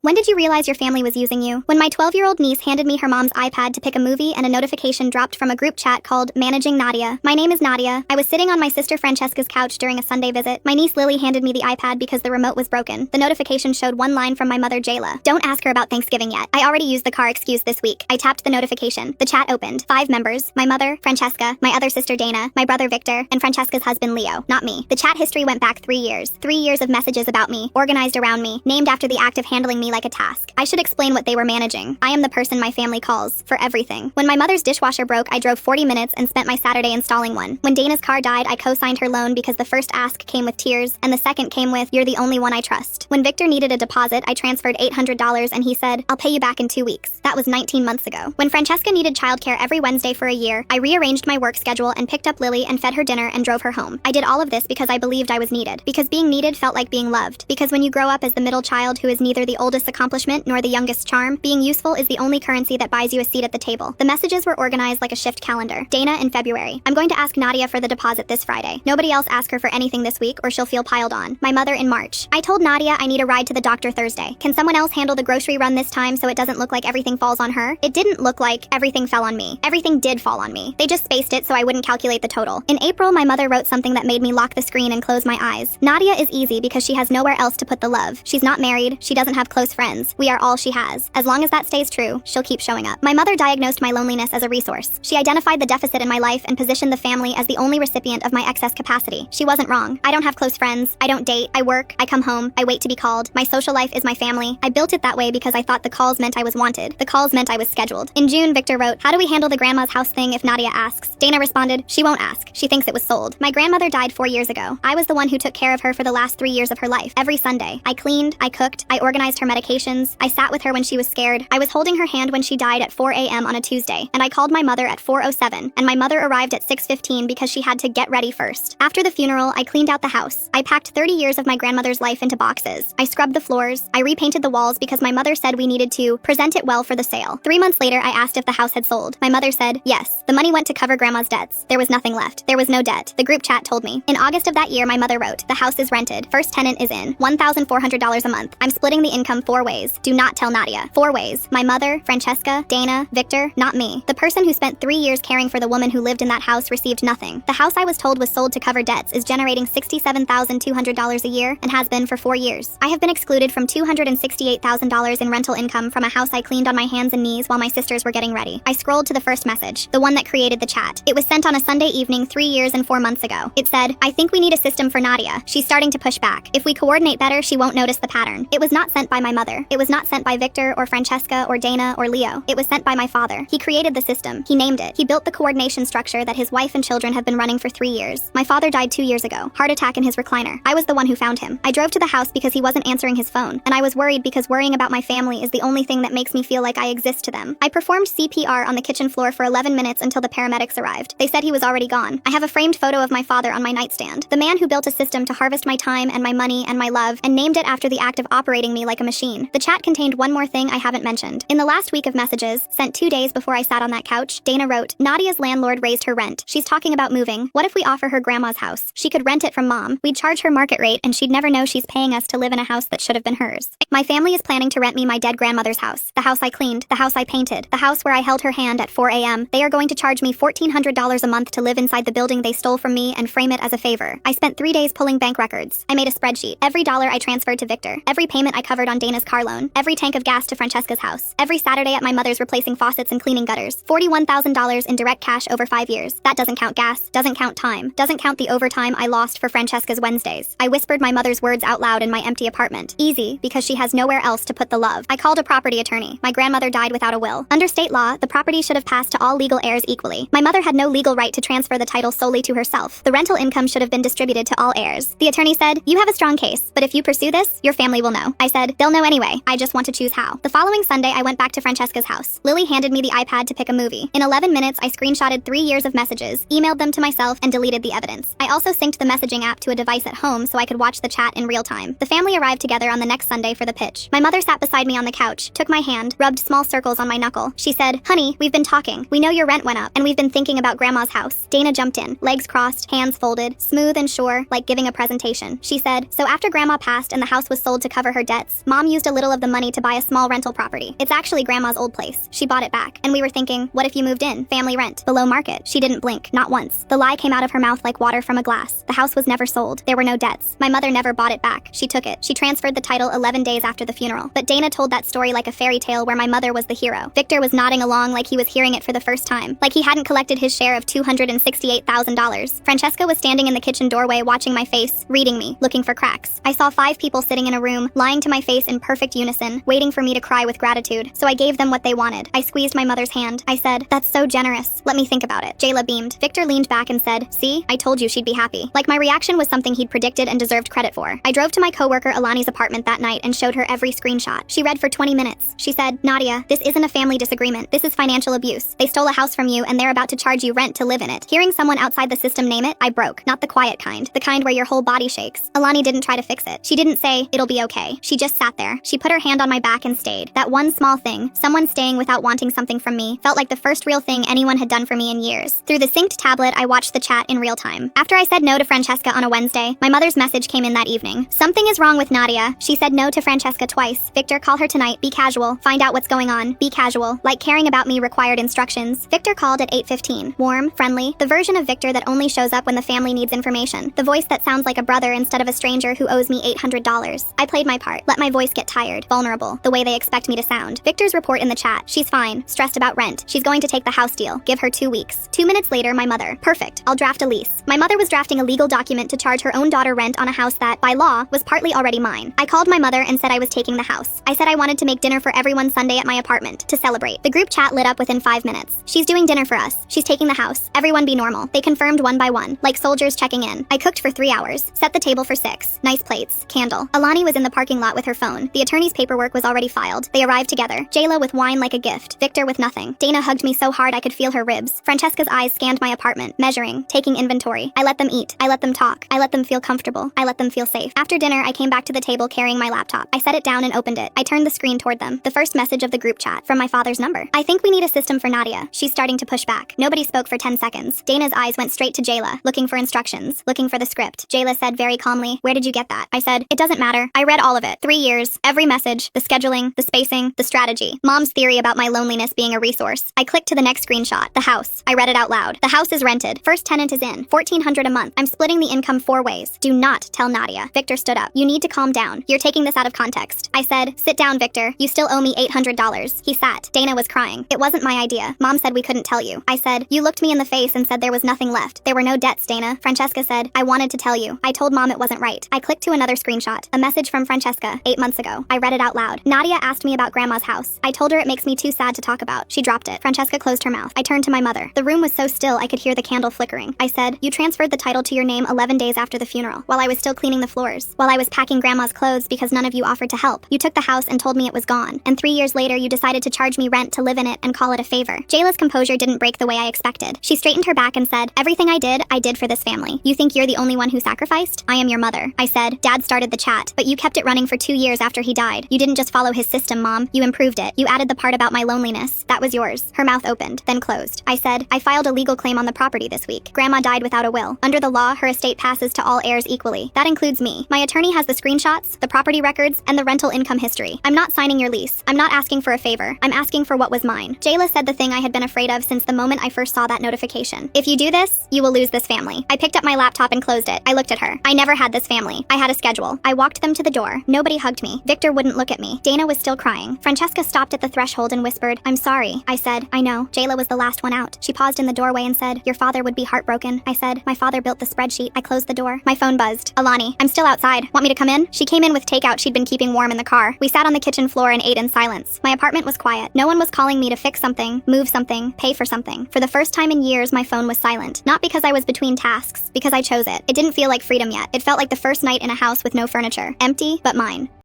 When did you realize your family was using you? When my 12-year-old niece handed me her mom's iPad to pick a movie and a notification dropped from a group chat called Managing Nadia. My name is Nadia. I was sitting on my sister Francesca's couch during a Sunday visit. My niece Lily handed me the iPad because the remote was broken. The notification showed one line from my mother Jayla. Don't ask her about Thanksgiving yet. I already used the car excuse this week. I tapped the notification. The chat opened. 5 members. My mother, Francesca, my other sister Dana, my brother Victor, and Francesca's husband Leo. Not me. The chat history went back 3 years. 3 years of messages about me, organized around me, named after the act of handling me like a task. I should explain what they were managing. I am the person my family calls for everything. When my mother's dishwasher broke, I drove 40 minutes and spent my Saturday installing one. When Dana's car died, I co-signed her loan because the first ask came with tears, and the second came with, "You're the only one I trust." When Victor needed a deposit, I transferred $800 and he said, "I'll pay you back in 2 weeks." That was 19 months ago. When Francesca needed childcare every Wednesday for a year, I rearranged my work schedule and picked up Lily and fed her dinner and drove her home. I did all of this because I believed I was needed. Because being needed felt like being loved. Because when you grow up as the middle child who is neither the oldest accomplishment nor the youngest charm, being useful is the only currency that buys you a seat at the table. The messages were organized like a shift calendar. Dana in February. I'm going to ask Nadia for the deposit this Friday. Nobody else ask her for anything this week or she'll feel piled on. My mother in March. I told Nadia I need a ride to the doctor Thursday. Can someone else handle the grocery run this time so it doesn't look like everything falls on her? It didn't look like everything fell on me. Everything did fall on me. They just spaced it so I wouldn't calculate the total. In April, my mother wrote something that made me lock the screen and close my eyes. Nadia is easy because she has nowhere else to put the love. She's not married. She doesn't have close friends. We are all she has. As long as that stays true, she'll keep showing up. My mother diagnosed my loneliness as a resource. She identified the deficit in my life and positioned the family as the only recipient of my excess capacity. She wasn't wrong. I don't have close friends. I don't date. I work. I come home. I wait to be called. My social life is my family. I built it that way because I thought the calls meant I was wanted. The calls meant I was scheduled. In June, Victor wrote, "How do we handle the grandma's house thing if Nadia asks?" Dana responded, "She won't ask. She thinks it was sold." My grandmother died 4 years ago. I was the one who took care of her for the last 3 years of her life. Every Sunday, I cleaned, I cooked, I organized her medications, I sat with her when she was scared. I was holding her hand when she died at 4 a.m. on a Tuesday, and I called my mother at 4:07, and my mother arrived at 6:15 because she had to get ready first. After the funeral, I cleaned out the house. I packed 30 years of my grandmother's life into boxes. I scrubbed the floors. I repainted the walls because my mother said we needed to present it well for the sale. 3 months later, I asked if the house had sold. My mother said, yes. The money went to cover grandma's debts. There was nothing left. There was no debt. The group chat told me. In August of that year, my mother wrote, "The house is rented. First tenant is in. $1,400 a month. I'm splitting the income 4 ways. Do not tell Nadia." 4 ways. My mother, Francesca, Dana, Victor, not me. The person who spent 3 years caring for the woman who lived in that house received nothing. The house I was told was sold to cover debts is generating $67,200 a year and has been for 4 years. I have been excluded from $268,000 in rental income from a house I cleaned on my hands and knees while my sisters were getting ready. I scrolled to the first message, the one that created the chat. It was sent on a Sunday evening 3 years and 4 months ago. It said, "I think we need a system for Nadia. She's starting to push back. If we coordinate better, she won't notice the pattern." It was not sent by my mother. It was not sent by Victor or Francesca or Dana or Leo. It was sent by my father. He created the system. He named it. He built the coordination structure that his wife and children have been running for 3 years. My father died 2 years ago. Heart attack in his recliner. I was the one who found him. I drove to the house because he wasn't answering his phone, and I was worried because worrying about my family is the only thing that makes me feel like I exist to them. I performed CPR on the kitchen floor for 11 minutes until the paramedics arrived. They said he was already gone. I have a framed photo of my father on my nightstand. The man who built a system to harvest my time and my money and my love and named it after the act of operating me like a machine. The chat contained one more thing I haven't mentioned. In the last week of messages, sent 2 days before I sat on that couch, Dana wrote, "Nadia's landlord raised her rent. She's talking about moving. What if we offer her grandma's house? She could rent it from mom. We'd charge her market rate and she'd never know she's paying us to live in a house that should have been hers." My family is planning to rent me my dead grandmother's house. The house I cleaned. The house I painted. The house where I held her hand at 4 a.m. They are going to charge me $1,400 a month to live inside the building they stole from me and frame it as a favor. I spent 3 days pulling bank records. I made a spreadsheet. Every dollar I transferred to Victor. Every payment I covered on Dana's car loan. Every tank of gas to Francesca's house. Every Saturday at my mother's replacing faucets and cleaning gutters. $41,000 in direct cash over 5 years. That doesn't count gas, doesn't count time, doesn't count the overtime I lost for Francesca's Wednesdays. I whispered my mother's words out loud in my empty apartment. Easy, because she has nowhere else to put the love. I called a property attorney. My grandmother died without a will. Under state law, the property should have passed to all legal heirs equally. My mother had no legal right to transfer the title solely to herself. The rental income should have been distributed to all heirs. The attorney said, "You have a strong case, but if you pursue this, your family will know." I said, "They'll know anyway. I just want to choose how." The following Sunday, I went back to Francesca's house. Lily handed me the iPad to pick a movie. In 11 minutes, I screenshotted 3 years of messages, emailed them to myself, and deleted the evidence. I also synced the messaging app to a device at home so I could watch the chat in real time. The family arrived together on the next Sunday for the pitch. My mother sat beside me on the couch, took my hand, rubbed small circles on my knuckle. She said, "Honey, we've been talking. We know your rent went up, and we've been thinking about Grandma's house." Dana jumped in, legs crossed, hands folded, smooth and sure, like giving a presentation. She said, "So after Grandma passed and the house was sold to cover her debts, Mom used a little of the money to buy a small rental property. It's actually Grandma's old place. She bought it back. And we were thinking, what if you moved in? Family rent. Below market. She didn't blink. Not once. The lie came out of her mouth like water from a glass. The house was never sold. There were no debts. My mother never bought it back. She took it. She transferred the title 11 days after the funeral. But Dana told that story like a fairy tale where my mother was the hero. Victor was nodding along like he was hearing it for the first time. Like he hadn't collected his share of $268,000. Francesca was standing in the kitchen doorway watching my face, reading me, looking for cracks. I saw 5 people sitting in a room, lying to my face in perfect unison, waiting for me to cry with gratitude. So I gave them what they wanted. I squeezed my mother's hand. I said, "That's so generous. Let me think about it." Jayla beamed. Victor leaned back and said, "See? I told you she'd be happy." Like my reaction was something he'd predicted and deserved credit for. I drove to my coworker Alani's apartment that night and showed her every screenshot. She read for 20 minutes. She said, "Nadia, this isn't a family disagreement. This is financial abuse. They stole a house from you and they're about to charge you rent to live in it." Hearing someone outside the system name it, I broke. Not the quiet kind. The kind where your whole body shakes. Alani didn't try to fix it. She didn't say, "It'll be okay." She just sat there. She put her hand on my back and stayed. That one small thing, someone staying without wanting something from me, felt like the first real thing anyone had done for me in years. Through the synced tablet, I watched the chat in real time. After I said no to Francesca on a Wednesday, my mother's message came in that evening. "Something is wrong with Nadia. She said no to Francesca twice. Victor, call her tonight. Be casual. Find out what's going on. Be casual." Like caring about me required instructions. Victor called at 8:15. Warm, friendly, the version of Victor that only shows up when the family needs information. The voice that sounds like a brother instead of a stranger who owes me $800. I played my part. Let my voice get tired, vulnerable, the way they expect me to sound. Victor's report in the chat. "She's fine. Stressed about rent. She's going to take the house deal. Give her 2 weeks." 2 minutes later, my mother. "Perfect. I'll draft a lease." My mother was drafting a legal document to charge her own daughter rent on a house that, by law, was partly already mine. I called my mother and said I was taking the house. I said I wanted to make dinner for everyone Sunday at my apartment, to celebrate. The group chat lit up within 5 minutes. "She's doing dinner for us. She's taking the house. Everyone be normal." They confirmed one by one, like soldiers checking in. I cooked for 3 hours. Set the table for 6. Nice plates. Candle. Alani was in the parking lot with her phone. The attorney's paperwork was already filed. They arrived together. Jayla with wine like a gift. Victor with nothing. Dana hugged me so hard I could feel her ribs. Francesca's eyes scanned my apartment, measuring, taking inventory. I let them eat. I let them talk. I let them feel comfortable. I let them feel safe. After dinner, I came back to the table carrying my laptop. I set it down and opened it. I turned the screen toward them. The first message of the group chat, from my father's number. "I think we need a system for Nadia. She's starting to push back." Nobody spoke for 10 seconds. Dana's eyes went straight to Jayla, looking for instructions, looking for the script. Jayla said very calmly, "Where did you get that?" I said, "It doesn't matter. I read all of it. 3 years, every message, the scheduling, the spacing, the strategy. Mom's theory about my loneliness being a resource." I clicked to the next screenshot, the house. I read it out loud. "The house is rented. First tenant is in. $1,400 a month. I'm splitting the income 4 ways. Do not tell Nadia." Victor stood up. "You need to calm down. You're taking this out of context." I said, "Sit down, Victor. You still owe me $800. He sat. Dana was crying. "It wasn't my idea. Mom said we couldn't tell you." I said, "You looked me in the face and said there was nothing left. There were no debts, Dana." Francesca said, "I wanted to tell you. I told Mom it wasn't right." I clicked to another screenshot, a message from Francesca, 8 months ago. I read it out loud. "Nadia asked me about Grandma's house. I told her it makes me too sad to talk about." She dropped it. Francesca closed her mouth. I turned to my mother. The room was so still I could hear the candle flickering. I said, "You transferred the title to your name 11 days after the funeral, while I was still cleaning the floors, while I was packing Grandma's clothes because none of you offered to help. You took the house and told me it was gone, and 3 years later you decided to charge me rent to live in it and call it a favor." Jayla's composure didn't break the way I expected. She straightened her back and said, "Everything I did for this family. You think you're the only one who sacrificed? I am your mother." I said, "Dad started the chat, but you kept it running for 2 years after he died. You didn't just follow his system, Mom. You improved it. You added the part about my loneliness. That was yours." Her mouth opened, then closed. I said, "I filed a legal claim on the property this week. Grandma died without a will. Under the law, her estate passes to all heirs equally. That includes me. My attorney has the screenshots, the property records, and the rental income history. I'm not signing your lease. I'm not asking for a favor. I'm asking for what was mine." Jayla said the thing I had been afraid of since the moment I first saw that notification. "If you do this, you will lose this family." I picked up my laptop and closed it. I looked at her. I never had this family. I had a schedule. I walked them to the door. Nobody hugged me. Victor wouldn't look at me. Dana was still crying. Francesca stopped at the threshold and whispered, "I'm sorry." I said, "I know." Jayla was the last one out. She paused in the doorway and said, "Your father would be heartbroken." I said, "My father built the spreadsheet." I closed the door. My phone buzzed. "Alani, I'm still outside. Want me to come in?" She came in with takeout she'd been keeping warm in the car. We sat on the kitchen floor and ate in silence. My apartment was quiet. No one was calling me to fix something, move something, pay for something. For the first time in years, my phone was silent. Not because I was between tasks, because I chose it. It didn't feel like freedom yet. It felt like the first night in a house with no furniture. Empty, but mine.